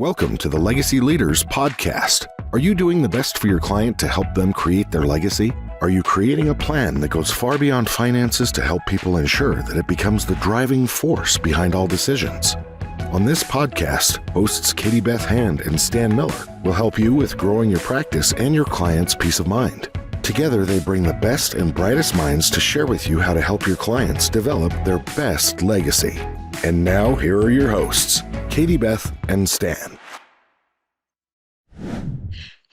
Welcome to the Legacy Leaders Podcast. Are you doing the best for your client to help them create their legacy? Are you creating a plan that goes far beyond finances to help people ensure that it becomes the driving force behind all decisions? On this podcast, hosts Katie Beth Hand and Stan Miller will help you with growing your practice and your clients' peace of mind. Together, they bring the best and brightest minds to share with you how to help your clients develop their best legacy. And now, here are your hosts, Katie Beth and Stan.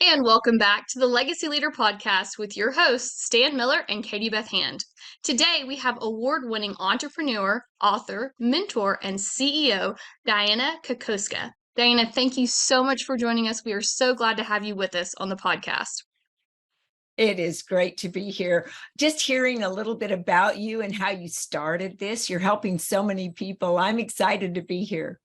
And welcome back to the Legacy Leader Podcast with your hosts, Stan Miller and Katie Beth Hand. Today, we have award-winning entrepreneur, author, mentor, and CEO, Dianna Kokoszka. Dianna, thank you so much for joining us. We are so glad to have you with us on the podcast. It is great to be here. Just hearing a little bit about you and how you started this. You're helping so many people. I'm excited to be here.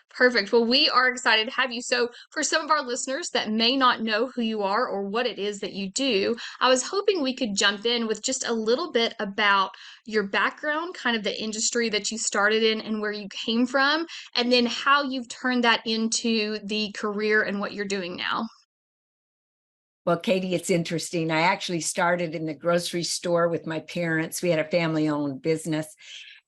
Perfect. Well, we are excited to have you. So for some of our listeners that may not know who you are or what it is that you do, I was hoping we could jump in with just a little bit about your background, kind of the industry that you started in and where you came from, and then how you've turned that into the career and what you're doing now. Well, Katie, it's interesting. I actually started in the grocery store with my parents. We had a family-owned business.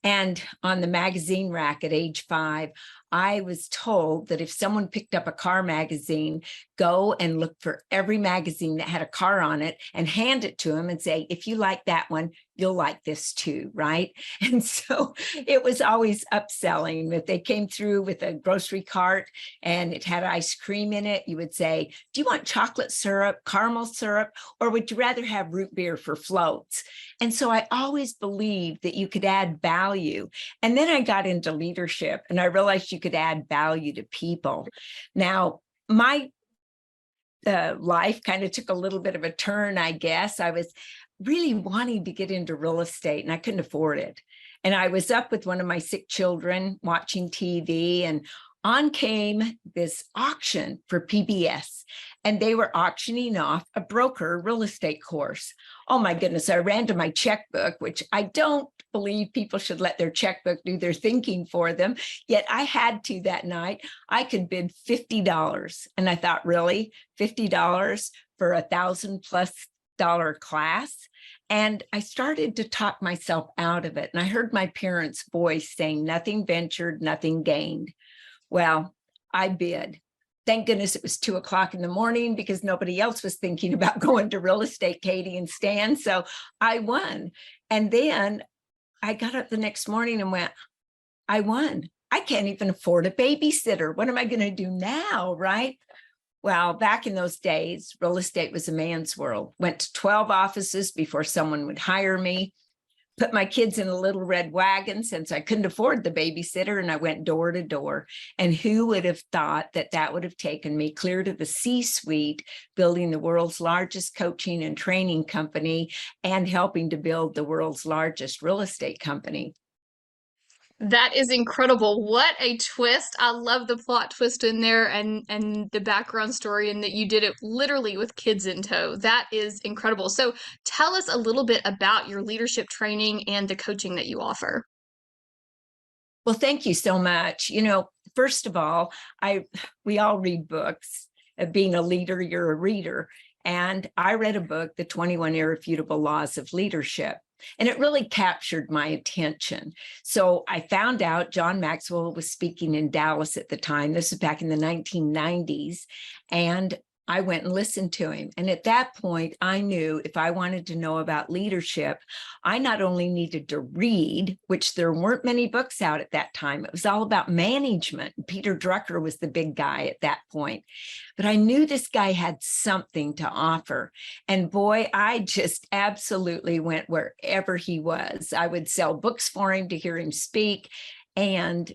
And on the magazine rack at age 5, I was told that if someone picked up a car magazine, go and look for every magazine that had a car on it and hand it to them and say, if you like that one, you'll like this too, right? And so it was always upselling. If they came through with a grocery cart and it had ice cream in it, you would say, do you want chocolate syrup, caramel syrup, or would you rather have root beer for floats? And so I always believed that you could add value. And then I got into leadership and I realized you could add value to people. Now, my life kind of took a little bit of a turn, I guess. I was really wanting to get into real estate and I couldn't afford it. And I was up with one of my sick children watching TV, and on came this auction for PBS, and they were auctioning off a broker real estate course. Oh my goodness, I ran to my checkbook, which I don't believe people should let their checkbook do their thinking for them. Yet I had to that night. I could bid $50. And I thought, really? $50 for $1,000+ class? And I started to talk myself out of it. And I heard my parents' voice saying, nothing ventured, nothing gained. Well, I bid. Thank goodness it was 2 o'clock in the morning because nobody else was thinking about going to real estate, Katie and Stan. So I won. And then I got up the next morning and went, I won. I can't even afford a babysitter. What am I going to do now, right? Well, back in those days, real estate was a man's world. Went to 12 offices before someone would hire me. Put my kids in a little red wagon since I couldn't afford the babysitter, and I went door to door. And who would have thought that that would have taken me clear to the C-suite, building the world's largest coaching and training company and helping to build the world's largest real estate company. That is incredible. What a twist. I love the plot twist in there and the background story, and that you did it literally with kids in tow. That is incredible. So tell us a little bit about your leadership training and the coaching that you offer. Well, thank you so much. First of all, we all read books. Being a leader, you're a reader. And I read a book, The 21 Irrefutable Laws of Leadership. And it really captured my attention. So I found out John Maxwell was speaking in Dallas at the time. This was back in the 1990s. And I went and listened to him. And at that point, I knew if I wanted to know about leadership, I not only needed to read, which there weren't many books out at that time. It was all about management. Peter Drucker was the big guy at that point. But I knew this guy had something to offer. And boy, I just absolutely went wherever he was. I would sell books for him to hear him speak. And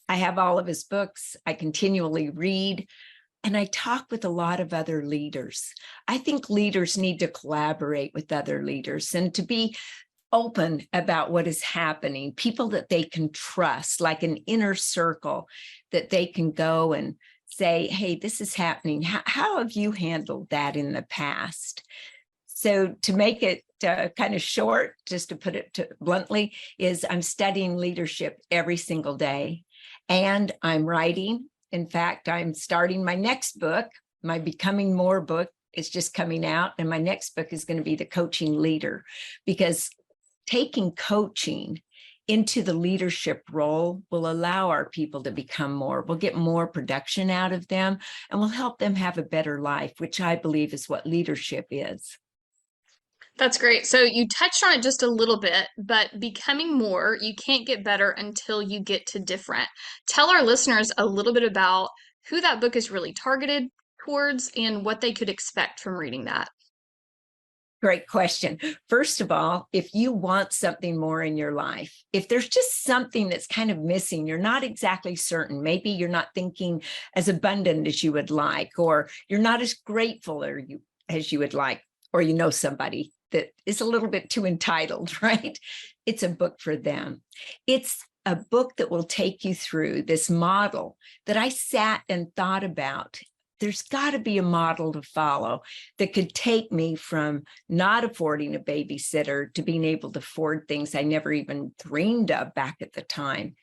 I have all of his books. I continually read. And I talk with a lot of other leaders. I think leaders need to collaborate with other leaders and to be open about what is happening, people that they can trust, like an inner circle that they can go and say, hey, this is happening. How have you handled that in the past? So to make it kind of short, just to put it bluntly, is I'm studying leadership every single day, and I'm writing. In fact, I'm starting my next book. My Becoming More book is just coming out, and my next book is going to be The Coaching Leader, because taking coaching into the leadership role will allow our people to become more. We'll get more production out of them, and we'll help them have a better life, which I believe is what leadership is. That's great. So you touched on it just a little bit, but becoming more, you can't get better until you get to different. Tell our listeners a little bit about who that book is really targeted towards and what they could expect from reading that. Great question. First of all, if you want something more in your life, if there's just something that's kind of missing, you're not exactly certain, maybe you're not thinking as abundant as you would like, or you're not as grateful as you would like, or you know somebody that is a little bit too entitled, right? It's a book for them. It's a book that will take you through this model that I sat and thought about. There's got to be a model to follow that could take me from not affording a babysitter to being able to afford things I never even dreamed of back at the time.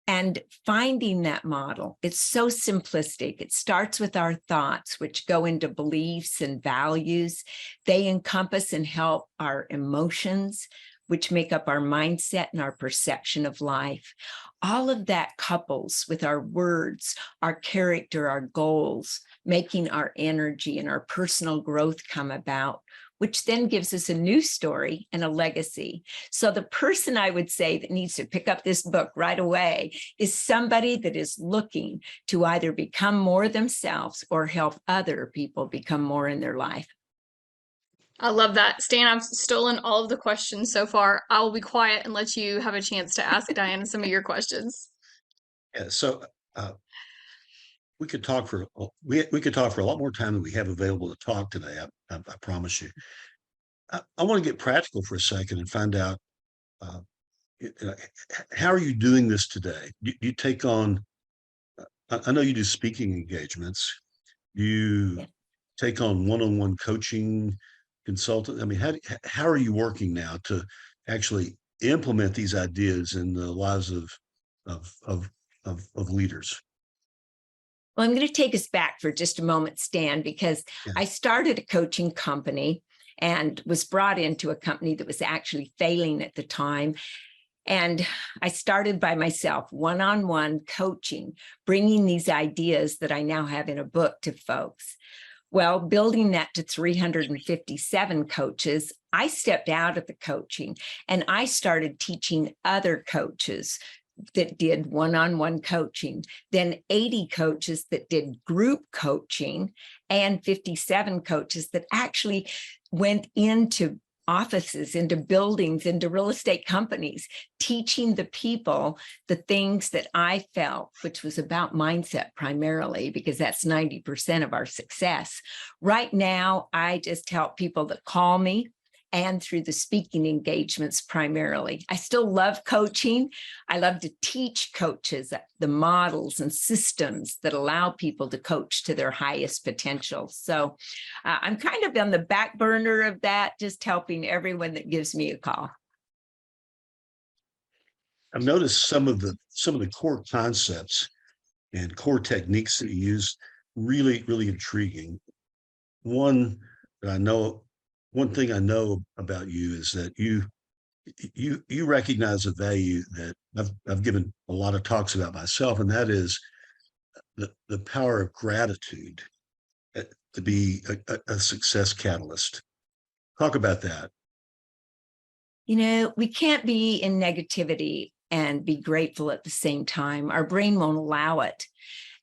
And finding that model, it's so simplistic. It starts with our thoughts, which go into beliefs and values. They encompass and help our emotions, which make up our mindset and our perception of life. All of that couples with our words, our character, our goals, making our energy and our personal growth come about, which then gives us a new story and a legacy. So the person I would say that needs to pick up this book right away is somebody that is looking to either become more themselves or help other people become more in their life. I love that. Stan, I've stolen all of the questions so far. I will be quiet and let you have a chance to ask Dianna some of your questions. Yeah, so we could talk for we could talk for a lot more time than we have available to talk today. I promise you. I want to get practical for a second and find out how are you doing this today? You take on. I know you do speaking engagements. You take on one-on-one coaching, consultant. I mean, how are you working now to actually implement these ideas in the lives of leaders? Well, I'm going to take us back for just a moment, Stan, because I started a coaching company and was brought into a company that was actually failing at the time. And I started by myself, one-on-one coaching, bringing these ideas that I now have in a book to folks. Well, building that to 357 coaches, I stepped out of the coaching and I started teaching other coaches that did one-on-one coaching, then 80 coaches that did group coaching, and 57 coaches that actually went into offices, into buildings, into real estate companies, teaching the people the things that I felt, which was about mindset primarily, because that's 90% of our success. Right now, I just help people that call me, and through the speaking engagements primarily. I still love coaching. I love to teach coaches the models and systems that allow people to coach to their highest potential. So I'm kind of on the back burner of that, just helping everyone that gives me a call. I've noticed some of the core concepts and core techniques that you use really, really intriguing. One thing I know about you is that you recognize a value that I've given a lot of talks about myself, and that is the power of gratitude to be a success catalyst. Talk about that. You know, we can't be in negativity and be grateful at the same time. Our brain won't allow it.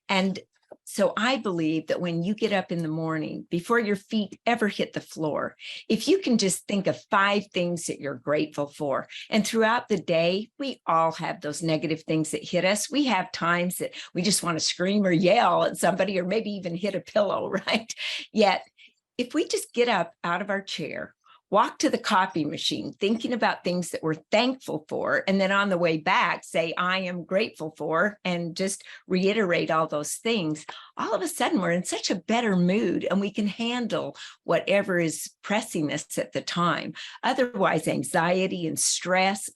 And so I believe that when you get up in the morning, before your feet ever hit the floor, if you can just think of 5 things that you're grateful for, and throughout the day, we all have those negative things that hit us. We have times that we just want to scream or yell at somebody, or maybe even hit a pillow, right? Yet, if we just get up out of our chair, walk to the coffee machine, thinking about things that we're thankful for, and then on the way back, say, I am grateful for, and just reiterate all those things, all of a sudden we're in such a better mood and we can handle whatever is pressing us at the time. Otherwise, anxiety and stress,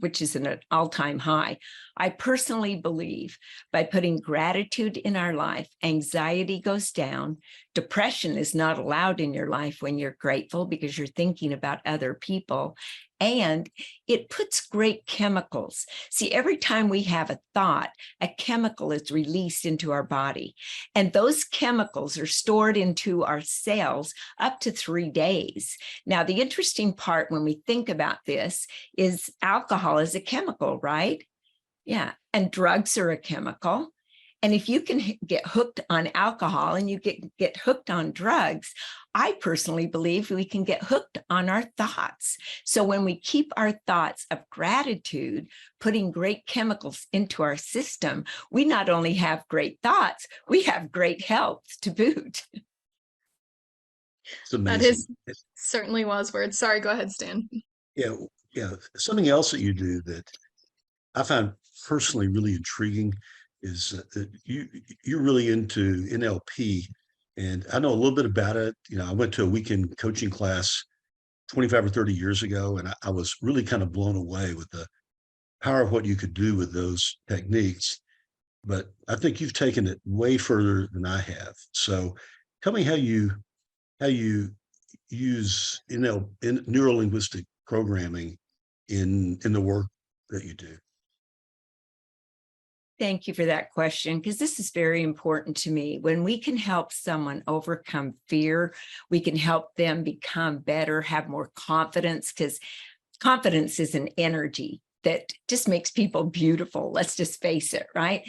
which is an all-time high, I personally believe by putting gratitude in our life, anxiety goes down. Depression is not allowed in your life when you're grateful because you're thinking about other people. And it puts great chemicals. See, every time we have a thought, a chemical is released into our body. And those chemicals are stored into our cells up to 3 days. Now, the interesting part when we think about this is alcohol is a chemical, right? Yeah. And drugs are a chemical. And if you can get hooked on alcohol and you get hooked on drugs, I personally believe we can get hooked on our thoughts. So when we keep our thoughts of gratitude, putting great chemicals into our system, we not only have great thoughts, we have great health to boot. It's amazing. That is certainly wise words. Sorry, go ahead, Stan. Yeah, yeah. Something else that you do that I find personally really intriguing is that you're really into NLP, and I know a little bit about it. You know, I went to a weekend coaching class 25 or 30 years ago, and I was really kind of blown away with the power of what you could do with those techniques. But I think you've taken it way further than I have. So tell me how you use in neurolinguistic programming in the work that you do. Thank you for that question, because this is very important to me. When we can help someone overcome fear, we can help them become better, have more confidence, because confidence is an energy that just makes people beautiful. Let's just face it, right?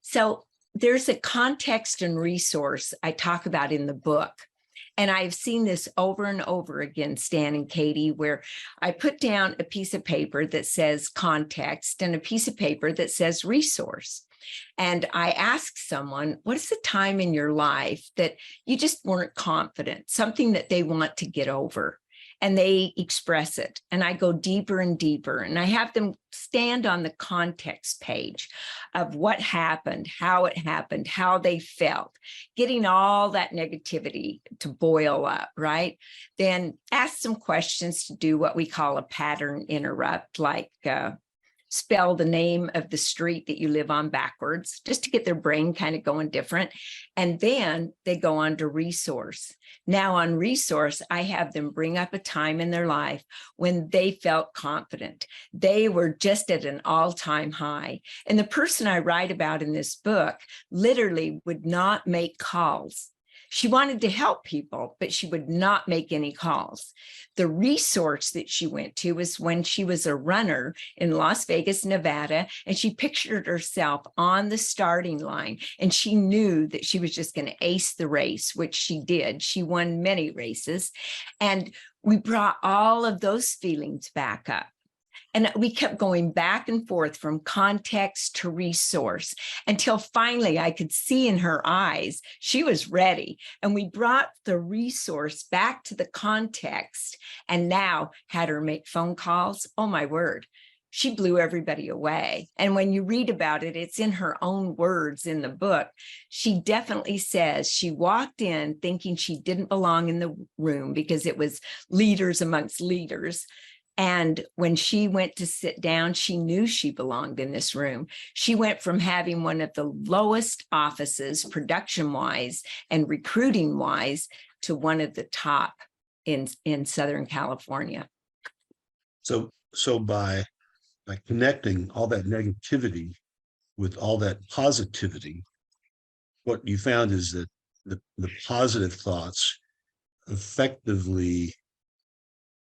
So there's a context and resource I talk about in the book. And I've seen this over and over again, Stan and Katie, where I put down a piece of paper that says context and a piece of paper that says resource. And I ask someone, what is the time in your life that you just weren't confident, something that they want to get over? And they express it. And I go deeper and deeper. And I have them stand on the context page of what happened, how it happened, how they felt, getting all that negativity to boil up, right? Then ask some questions to do what we call a pattern interrupt, like spell the name of the street that you live on backwards, just to get their brain kind of going different. And then they go on to resource. Now on resource, I have them bring up a time in their life when they felt confident. They were just at an all-time high. And the person I write about in this book literally would not make calls. She wanted to help people, but she would not make any calls. The resource that she went to was when she was a runner in Las Vegas, Nevada, and she pictured herself on the starting line, and she knew that she was just going to ace the race, which she did. She won many races, and we brought all of those feelings back up. And we kept going back and forth from context to resource until finally I could see in her eyes she was ready. And we brought the resource back to the context and now had her make phone calls. Oh, my word. She blew everybody away. And when you read about it, it's in her own words in the book. She definitely says she walked in thinking she didn't belong in the room because it was leaders amongst leaders. And when she went to sit down, she knew she belonged in this room. She went from having one of the lowest offices, production-wise and recruiting-wise, to one of the top in Southern California. So by connecting all that negativity with all that positivity, what you found is that the positive thoughts effectively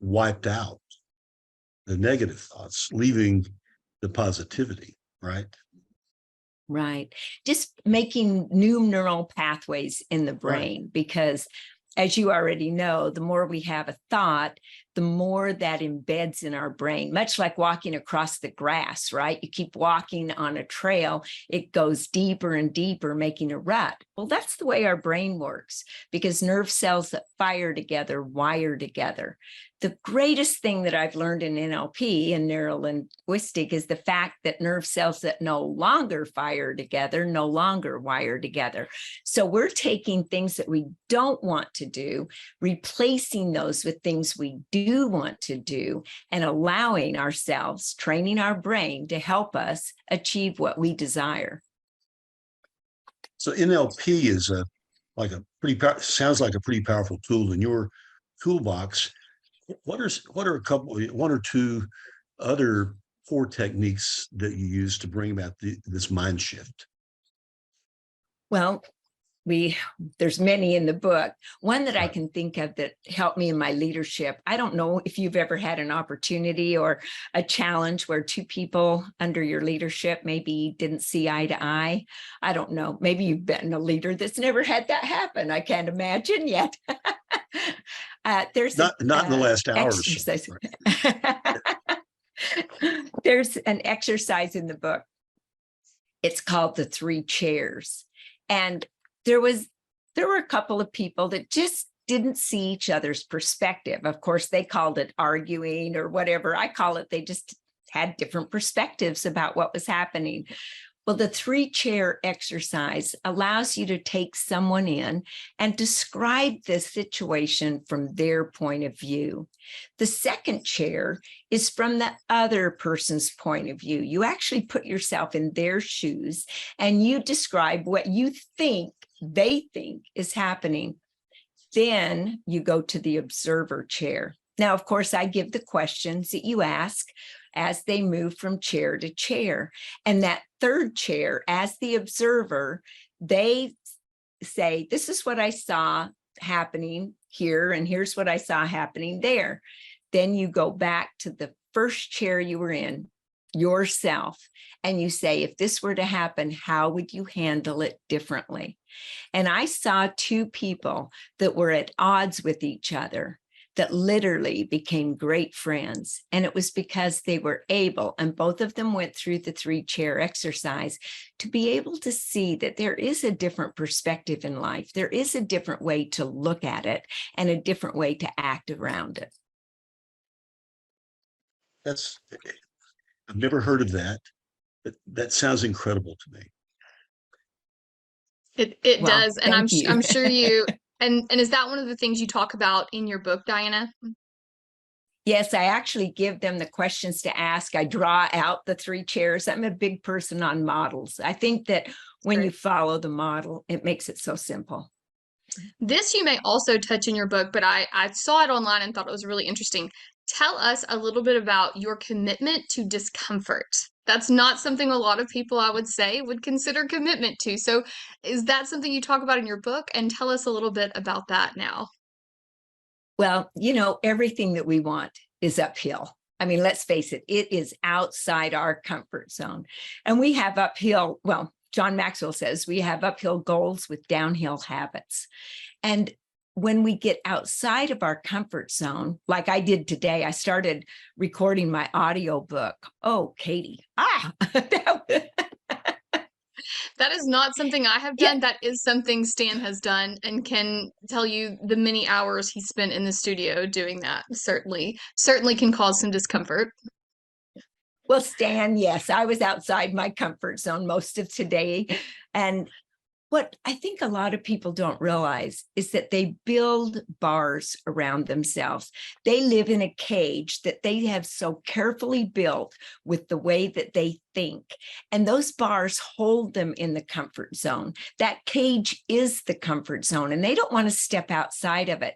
wiped out the negative thoughts, leaving the positivity, right? Right. Just making new neural pathways in the brain, right. Because as you already know, the more we have a thought, the more that embeds in our brain, much like walking across the grass, right? You keep walking on a trail, it goes deeper and deeper, making a rut. Well, that's the way our brain works, because nerve cells that fire together wire together. The greatest thing that I've learned in NLP and NeuroLinguistic is the fact that nerve cells that no longer fire together, no longer wire together. So we're taking things that we don't want to do, replacing those with things we do want to do, and allowing ourselves, training our brain to help us achieve what we desire. So NLP is sounds like a pretty powerful tool in your toolbox. What are one or two other core techniques that you use to bring about this mind shift? Well, there's many in the book. One that I can think of that helped me in my leadership. I don't know if you've ever had an opportunity or a challenge where two people under your leadership maybe didn't see eye to eye. I don't know. Maybe you've been a leader that's never had that happen. I can't imagine yet. There's not in the last hour or so. There's an exercise in the book. It's called the 3 chairs. And there were a couple of people that just didn't see each other's perspective. Of course, they called it arguing or whatever. I call it, they just had different perspectives about what was happening. Well, the 3 chair exercise allows you to take someone in and describe the situation from their point of view. The 2nd chair is from the other person's point of view. You actually put yourself in their shoes and you describe what you think they think is happening. Then you go to the observer chair. Now, of course, I give the questions that you ask as they move from chair to chair. And that 3rd chair, as the observer, they say, this is what I saw happening here, and here's what I saw happening there. Then you go back to the 1st chair you were in, yourself, and you say, if this were to happen, how would you handle it differently? And I saw 2 people that were at odds with each other that literally became great friends. And it was because they were able, and both of them went through the 3 chair exercise, to be able to see that there is a different perspective in life. There is a different way to look at it and a different way to act around it. I've never heard of that. That sounds incredible to me. It does. And I'm sure you, and is that one of the things you talk about in your book, Dianna? Yes, I actually give them the questions to ask. I draw out the 3 chairs. I'm a big person on models. I think that when you follow the model, it makes it so simple. This you may also touch in your book, but I saw it online and thought it was really interesting. Tell us a little bit about your commitment to discomfort. That's not something a lot of people, I would say, would consider commitment to. So is that something you talk about in your book? And tell us a little bit about that now. Well, everything that we want is uphill. I mean, let's face it, it is outside our comfort zone. And we have uphill, well, John Maxwell says we have uphill goals with downhill habits. And when we get outside of our comfort zone, like I did today, I started recording my audio book. Oh, Katie. That is not something I have done. Yeah. That is something Stan has done, and can tell you the many hours he spent in the studio doing that. Certainly can cause some discomfort. Well, Stan, yes, I was outside my comfort zone most of today. And what I think a lot of people don't realize is that they build bars around themselves. They live in a cage that they have so carefully built with the way that they think. And those bars hold them in the comfort zone. That cage is the comfort zone, and they don't want to step outside of it,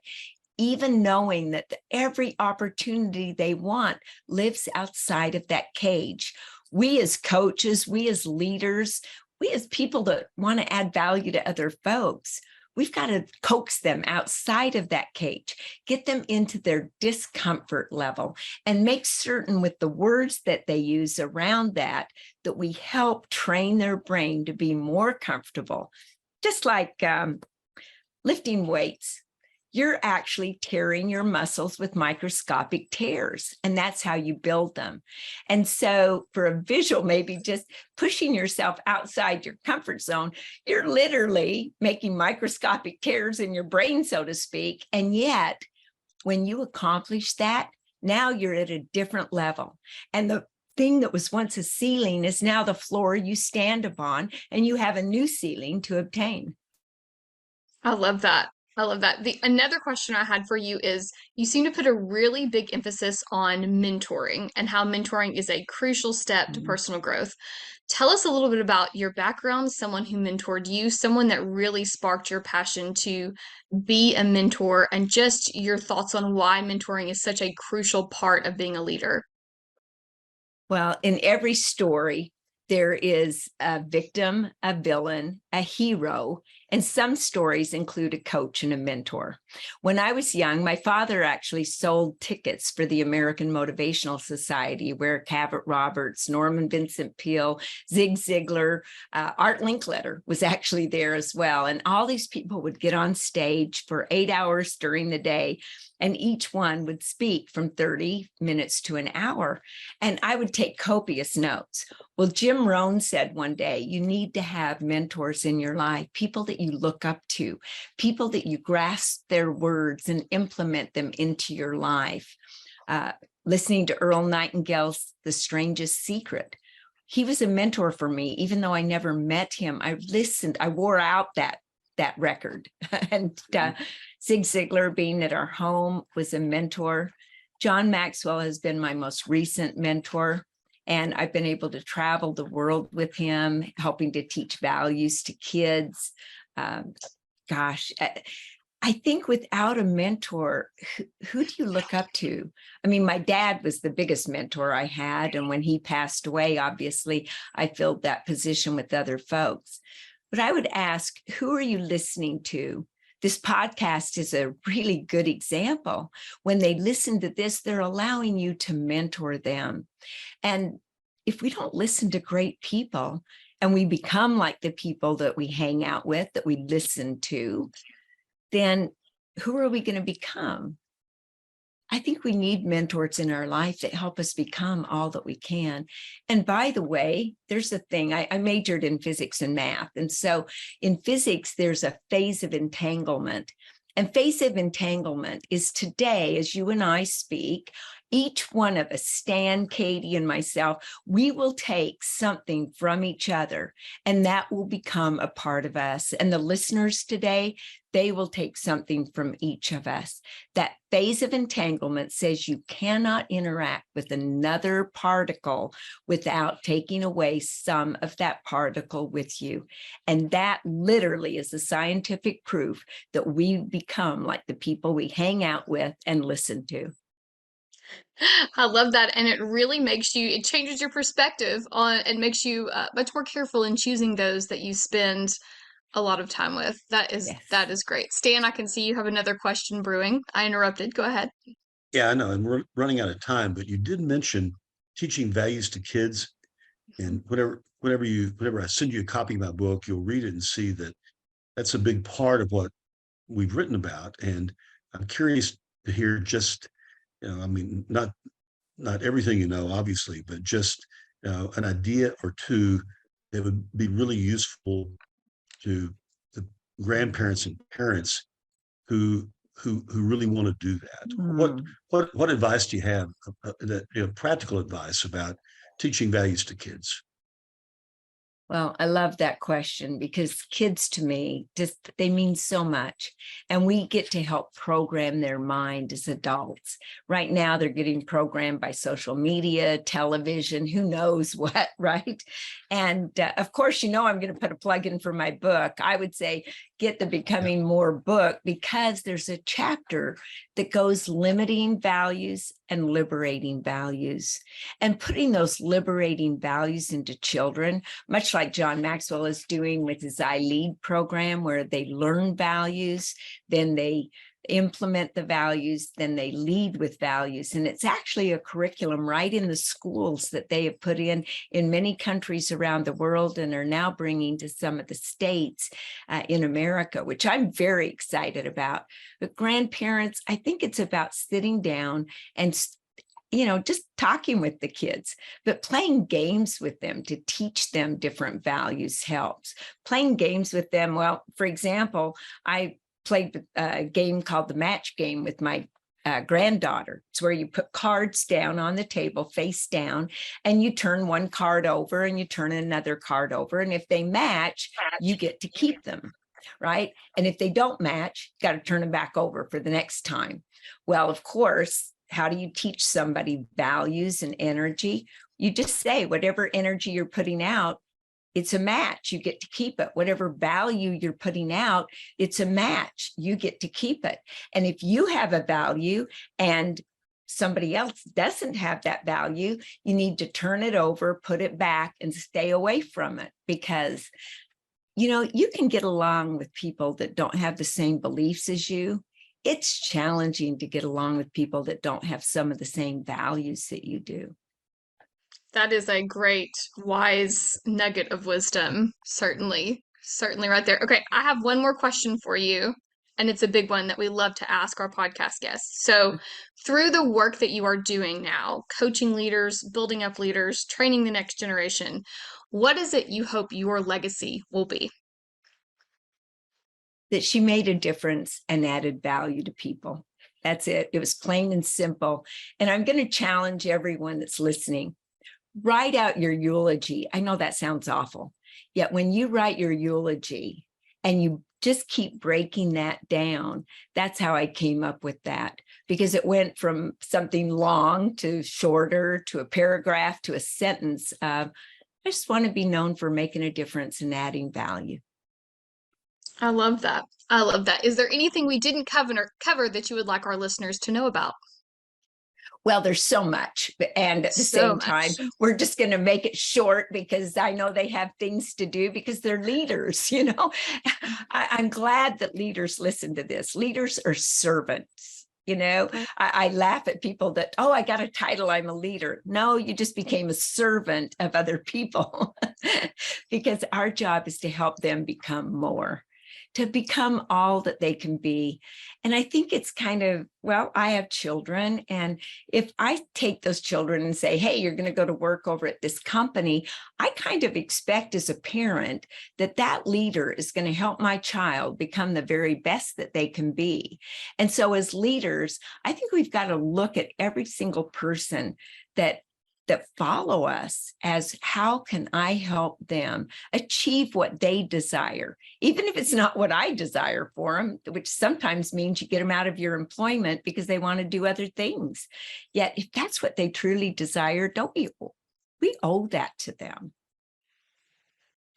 even knowing that every opportunity they want lives outside of that cage. We as coaches, we as leaders, we as people that want to add value to other folks, we've got to coax them outside of that cage, get them into their discomfort level, and make certain with the words that they use around that we help train their brain to be more comfortable. Just like lifting weights. You're actually tearing your muscles with microscopic tears, and that's how you build them. And so for a visual, maybe just pushing yourself outside your comfort zone, you're literally making microscopic tears in your brain, so to speak. And yet when you accomplish that, now you're at a different level. And the thing that was once a ceiling is now the floor you stand upon, and you have a new ceiling to obtain. I love that. I love that. Another question I had for you is you seem to put a really big emphasis on mentoring and how mentoring is a crucial step to personal growth. Tell us a little bit about your background, someone who mentored you, someone that really sparked your passion to be a mentor, and just your thoughts on why mentoring is such a crucial part of being a leader. Well, in every story, there is a victim, a villain, a hero, and some stories include a coach and a mentor. When I was young, my father actually sold tickets for the American Motivational Society, where Cavett Roberts, Norman Vincent Peale, Zig Ziglar, Art Linkletter was actually there as well. And all these people would get on stage for 8 hours during the day, and each one would speak from 30 minutes to an hour. And I would take copious notes. Well, Jim Rohn said one day, you need to have mentors in your life, people that you look up to, people that you grasp their words and implement them into your life. Listening to Earl Nightingale's The Strangest Secret, he was a mentor for me, even though I never met him. I listened, I wore out that record. And Zig Ziglar, being at our home, was a mentor. John Maxwell has been my most recent mentor, and I've been able to travel the world with him, helping to teach values to kids. I think without a mentor, who do you look up to? I mean, my dad was the biggest mentor I had, and when he passed away, obviously, I filled that position with other folks. But I would ask, who are you listening to? This podcast is a really good example. When they listen to this, they're allowing you to mentor them. And if we don't listen to great people and we become like the people that we hang out with, that we listen to, then who are we going to become? I think we need mentors in our life that help us become all that we can. And by the way, there's a thing, I majored in physics and math. And so in physics, there's a phase of entanglement. And phase of entanglement is today, as you and I speak, each one of us, Stan, Katie, and myself, we will take something from each other, and that will become a part of us. And the listeners today, they will take something from each of us. That phase of entanglement says you cannot interact with another particle without taking away some of that particle with you. And that literally is the scientific proof that we become like the people we hang out with and listen to. I love that. And it really it changes your perspective on, and makes you much more careful in choosing those that you spend a lot of time with. That is great. Stan, I can see you have another question brewing. I interrupted. Go ahead. Yeah, I know, and we're running out of time, but you did mention teaching values to kids. And whenever I send you a copy of my book, you'll read it and see that that's a big part of what we've written about. And I'm curious to hear just, I mean, not everything, obviously, but just an idea or two that would be really useful to the grandparents and parents who really want to do that. What advice do you have, practical advice about teaching values to kids? Well, I love that question, because kids to me, they mean so much, and we get to help program their mind as adults. Right now, they're getting programmed by social media, television, who knows what, right? And of course, I'm going to put a plug in for my book. I would say get the Becoming More book, because there's a chapter that goes limiting values and liberating values, and putting those liberating values into children, much like John Maxwell is doing with his I Lead program, where they learn values, then they implement the values, then they lead with values. And it's actually a curriculum right in the schools that they have put in many countries around the world, and are now bringing to some of the states in America, which I'm very excited about. But grandparents, I think it's about sitting down and just talking with the kids, but playing games with them to teach them different values helps. Playing games with them. Well, for example, I played a game called the Match Game with my granddaughter. It's where you put cards down on the table face down, and you turn one card over and you turn another card over. And if they match, you get to keep them, right? And if they don't match, you got to turn them back over for the next time. Well, of course, how do you teach somebody values and energy? You just say whatever energy you're putting out, it's a match. You get to keep it. Whatever value you're putting out, it's a match. You get to keep it. And if you have a value and somebody else doesn't have that value, you need to turn it over, put it back, and stay away from it. Because, you can get along with people that don't have the same beliefs as you. It's challenging to get along with people that don't have some of the same values that you do. That is a great, wise nugget of wisdom. Certainly right there. Okay, I have one more question for you, and it's a big one that we love to ask our podcast guests. So, through the work that you are doing now, coaching leaders, building up leaders, training the next generation, what is it you hope your legacy will be? That she made a difference and added value to people. That's it. It was plain and simple. And I'm going to challenge everyone that's listening. Write out your eulogy. I know that sounds awful. Yet when you write your eulogy and you just keep breaking that down, that's how I came up with that, because it went from something long to shorter to a paragraph to a sentence. I just want to be known for making a difference and adding value. I love that. Is there anything we didn't cover that you would like our listeners to know about? Well, there's so much. And at the same time, we're just going to make it short because I know they have things to do because they're leaders, I'm glad that leaders listen to this. Leaders are servants. I laugh at people that, I got a title, I'm a leader. No, you just became a servant of other people because our job is to help them become more, to become all that they can be. And I think it's kind of, I have children. And if I take those children and say, hey, you're going to go to work over at this company, I kind of expect as a parent that that leader is going to help my child become the very best that they can be. And so as leaders, I think we've got to look at every single person that follow us as how can I help them achieve what they desire, even if it's not what I desire for them, which sometimes means you get them out of your employment because they want to do other things. Yet if that's what they truly desire, don't we owe that to them.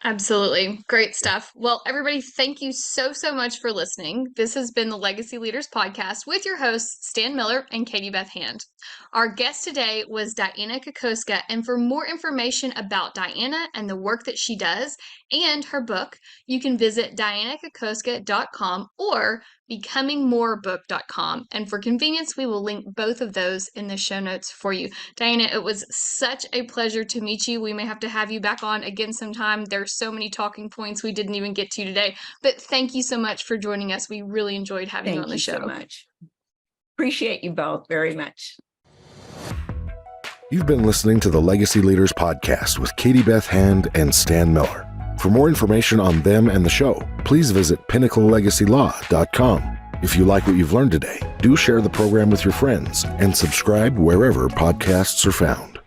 Absolutely. Great stuff. Well, everybody, thank you so much for listening. This has been the Legacy Leaders Podcast with your hosts, Stan Miller and Katie Beth Hand. Our guest today was Dianna Kokoszka, and for more information about Dianna and the work that she does and her book, you can visit diannakokoszka.com or becomingmorebook.com. And for convenience, we will link both of those in the show notes for you. Dianna, it was such a pleasure to meet you. We may have to have you back on again sometime. There's so many talking points we didn't even get to today, but thank you so much for joining us. We really enjoyed having you on the show. Thank you so much. Appreciate you both very much. You've been listening to the Legacy Leaders Podcast with Katie Beth Hand and Stan Miller. For more information on them and the show, please visit pinnaclelegacylaw.com. If you like what you've learned today, do share the program with your friends and subscribe wherever podcasts are found.